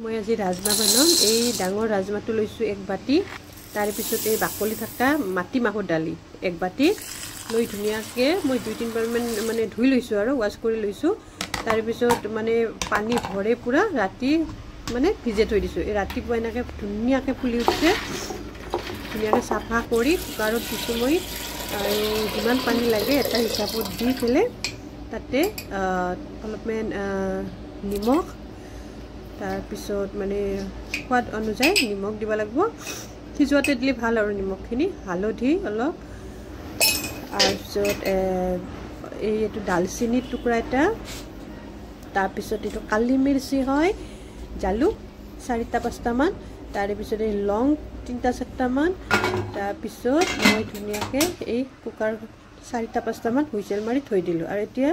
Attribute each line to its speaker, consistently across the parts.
Speaker 1: মই আজি ৰাজমা বনাম। এই ডাঙৰ ৰাজমাটো লৈছোঁ 1 বাটি। তাৰ পিছত এই বাকলি থকা মাটি মাহৰ দালি 1 বাটি লৈ ধুনীয়াকৈ মই 2-3 বাৰমান মানে ধুই লৈছোঁ আৰু ৱাছ কৰি লৈছোঁ। তাৰ পিছত মানে পানী ভৰে পুৰা ৰাতি মানে ভিজাই থৈ দিছোঁ। এই ৰাতিপুৱা এনেকৈ ধুনীয়াকৈ ফুলি উঠিছে, ধুনীয়াকৈ চাফা কৰি কুকাৰত দিছোঁ মই। আৰু যিমান পানী লাগে এটা হিচাপত দি পেলাই তাতে অলপমান নিমখ, তাৰপিছত মানে সোৱাদ অনুযায়ী নিমখ দিব লাগিব। সিজোৱাতে দিলে ভাল আৰু নিমখখিনি, হালধি অলপ, তাৰপিছত এইটো ডালচেনিৰ টুকুৰা এটা, তাৰপিছত এইটো কালি মিৰ্চি হয়, জালুক 4-5টামান, তাৰপিছত এই লং 3-4টামান। তাৰপিছত মই ধুনীয়াকৈ এই কুকাৰ 4-5টামান হুইচেল মাৰি থৈ দিলোঁ। আৰু এতিয়া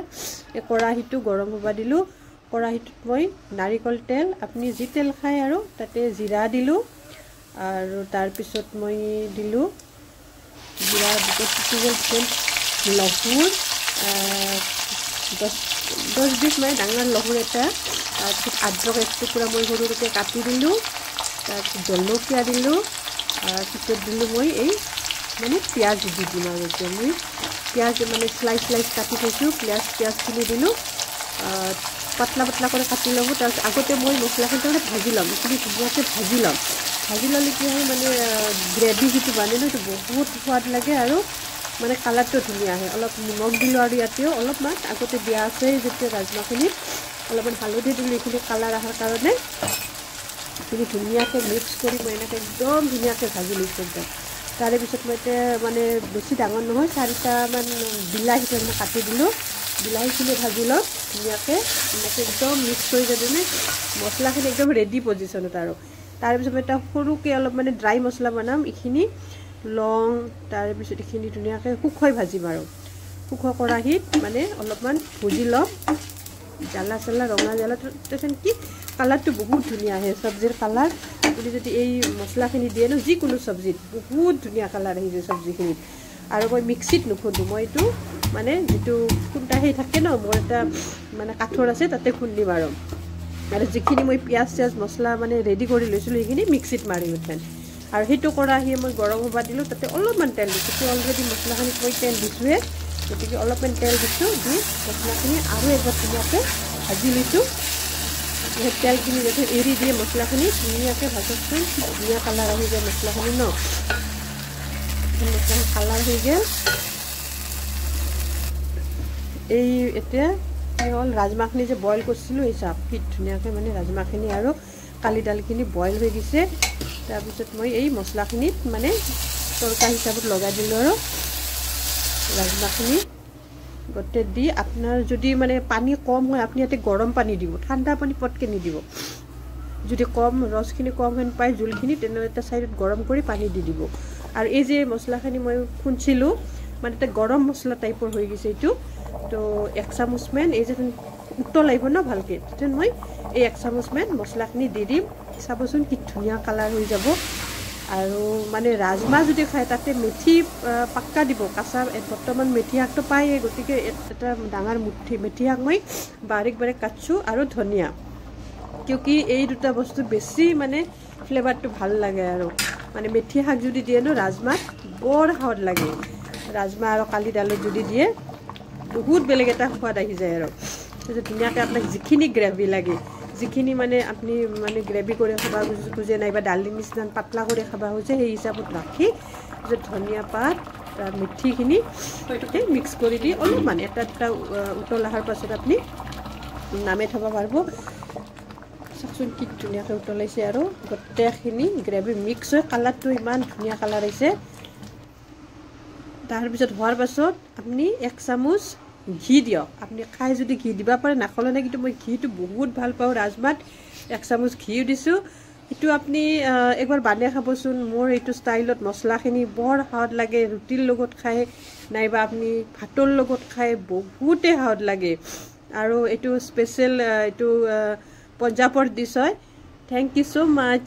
Speaker 1: এই কেৰাহীটো গৰম হ'ব দিলোঁ। কেৰাহীটোত মই নাৰিকল তেল, আপুনি যি তেল খায় আৰু তাতে জিৰা দিলোঁ। আৰু তাৰপিছত মই দিলোঁ জিৰা লহুৰ 10-20 মানে ডাঙৰ লহুৰ এটা, তাৰপিছত আদৰক 1 টুকুৰা মই সৰুকৈ কাটি দিলোঁ। তাৰপিছত জলকীয়া দিলোঁ। তাৰপিছত দিলোঁ মই এই মানে পিঁয়াজ দি দিম। আৰু এতিয়া মই পিঁয়াজ মানে স্লাইচ কাটি থৈছোঁ, পিঁয়াজখিনি দিলোঁ। পাতলা কৰি কাটি ল'ব। তাৰপিছত আগতে মই মছলাখিনি তাৰমানে ভাজি ল'ম, এইখিনি ধুনীয়াকৈ ভাজি ল'ম। ভাজি ল'লে কি হয় মানে গ্ৰেভি যিটো বানে ন, সেইটো বহুত সোৱাদ লাগে আৰু মানে কালাৰটো ধুনীয়া আহে। অলপ নিমখ দিলোঁ আৰু ইয়াতেও অলপমান আগতে দিয়া আছে যেতিয়া ৰাজমাখিনিত অলপমান হালধি দিলোঁ, এইখিনি কালাৰ অহাৰ কাৰণে। এইখিনি ধুনীয়াকৈ মিক্স কৰি মই এনেকৈ একদম ধুনীয়াকৈ ভাজি লৈছোঁ একদম। তাৰে পিছত মই এতিয়া মানে বেছি ডাঙৰ নহয় 4টামান বিলাহী মই কাটি দিলোঁ। বিলাহীখিনি ভাজি লওঁ ধুনীয়াকৈ, এনেকৈ একদম মিক্স কৰি যাতে মছলাখিনি একদম ৰেডি পজিশ্যনত। আৰু তাৰপিছত মই এটা সৰুকৈ অলপ মানে ড্ৰাই মছলা বনাম। এইখিনি লং, তাৰপিছত এইখিনি ধুনীয়াকৈ শুকাই ভাজিম। আৰু শুকাই কেৰাহীত মানে অলপমান ভুজি ল'ম, জ্বালা ৰঙা জ্বালা। তাৰপিছত কি কালাৰটো বহুত ধুনীয়া আহে চব্জিৰ কালাৰ। আপুনি যদি এই মছলাখিনি দিয়ে ন, যিকোনো চব্জিত বহুত ধুনীয়া কালাৰ আহি যায় চব্জিখিনিত। আৰু মই মিক্সিত নুখুন্দো, মই এইটো মানে যিটো খুন্দা সেই থাকে ন, মোৰ এটা মানে কাঠৰ আছে, তাতে খুন্দিম। আৰু যিখিনি মই পিঁয়াজ মছলা মানে ৰেডি কৰি লৈছিলোঁ সেইখিনি মিক্সিত মাৰিম উঠেন। আৰু সেইটো কেৰাহী মই গৰম হ'ব দিলোঁ, তাতে অলপমান তেল দিছোঁ। অলৰেডি মছলাখিনিত মই তেল দিছোঁৱে, গতিকে অলপমান তেল দিছোঁ। দি মছলাখিনি আৰু এবাৰ ধুনীয়াকৈ ভাজি লৈছোঁ। সেই তেলখিনি যাতে এৰি দিয়ে মছলাখিনি ধুনীয়াকৈ ভাজকচোন, ধুনীয়া কালাৰ আহি যায় মছলাখিনি ন, মছলাখিনি কালাৰ হৈ গ'ল। এই এতিয়া কি হ'ল, ৰাজমাহখিনি যে বইল কৰিছিলোঁ এই চাপ কি ধুনীয়াকৈ মানে ৰাজমাহখিনি আৰু কালি দালিখিনি বইল হৈ গৈছে। তাৰপিছত মই এই মছলাখিনিত মানে তৰকা হিচাপত লগাই দিলোঁ। আৰু ৰাজমাহখিনি গোটেই দি, আপোনাৰ যদি মানে পানী কম হয় আপুনি ইয়াতে গৰম পানী দিব, ঠাণ্ডা পানী পটকৈ নিদিব। যদি কম ৰসখিনি কম হেন পায় জোলখিনি, তেনেহ'লে এটা চাইডত গৰম কৰি পানী দি দিব। আৰু এই যে মছলাখিনি মই খুন্দিছিলোঁ মানে এটা গৰম মছলা টাইপৰ হৈ গৈছে এইটো। তো 1 চামুচমান এই যে উতল আহিব ন ভালকৈ, তেতিয়া মই এই 1 চামুচমান মছলাখিনি দি দিম। চাবচোন কি ধুনীয়া কালাৰ হৈ যাব। আৰু মানে ৰাজমাহ যদি খায় তাতে মেথি পাক্কা দিব, কাঁচা বৰ্তমান মেথি শাকটো পায়েই, গতিকে এটা ডাঙৰ মুঠি মেথি শাক মই বাৰীক কাটছোঁ। আৰু ধনিয়া, কিয়কি এই দুটা বস্তু বেছি মানে ফ্লেভাৰটো ভাল লাগে। আৰু মানে মেথি শাক যদি দিয়ে ন ৰাজমাহ বৰ সোৱাদ লাগে। ৰাজমাহ আৰু কালি দালত যদি দিয়ে বহুত বেলেগ এটা সোৱাদ আহি যায়। আৰু তাৰপিছত ধুনীয়াকৈ আপোনাক যিখিনি গ্ৰেভি লাগে, যিখিনি মানে আপুনি মানে গ্ৰেভি কৰি খাব খোজে, নাইবা দালিৰ নিচিনা পাতলা কৰি খাব খোজে, সেই হিচাপত ৰাখি তাৰপিছত ধনিয়া পাত মেথিখিনি তাতে মিক্স কৰি দি অলপমান এটা উতল অহাৰ পাছত আপুনি নামে থ'ব পাৰিব। চাওকচোন কি ধুনীয়াকৈ উতলাইছে আৰু গোটেইখিনি গ্ৰেভি মিক্স হৈ কালাৰটো ইমান ধুনীয়া কালাৰ আহিছে। তাৰপিছত হোৱাৰ পাছত আপুনি 1 চামুচ ঘি দিয়ক। আপুনি খাই যদি ঘি দিব পাৰে, নাখালে নাই, কিন্তু মই ঘিটো বহুত ভাল পাওঁ ৰাজমাত। 1 চামুচ ঘিও দিছোঁ। সেইটো আপুনি একবাৰ বানাই খাবচোন। মোৰ এইটো ষ্টাইলত মছলাখিনি বৰ সোৱাদ লাগে। ৰুটিৰ লগত খাই, নাইবা আপুনি ভাতৰ লগত খাই বহুতেই সোৱাদ লাগে। আৰু এইটো স্পেচিয়েল এইটো পঞ্জাৱৰ ডিছ হয়। Thank you so' much.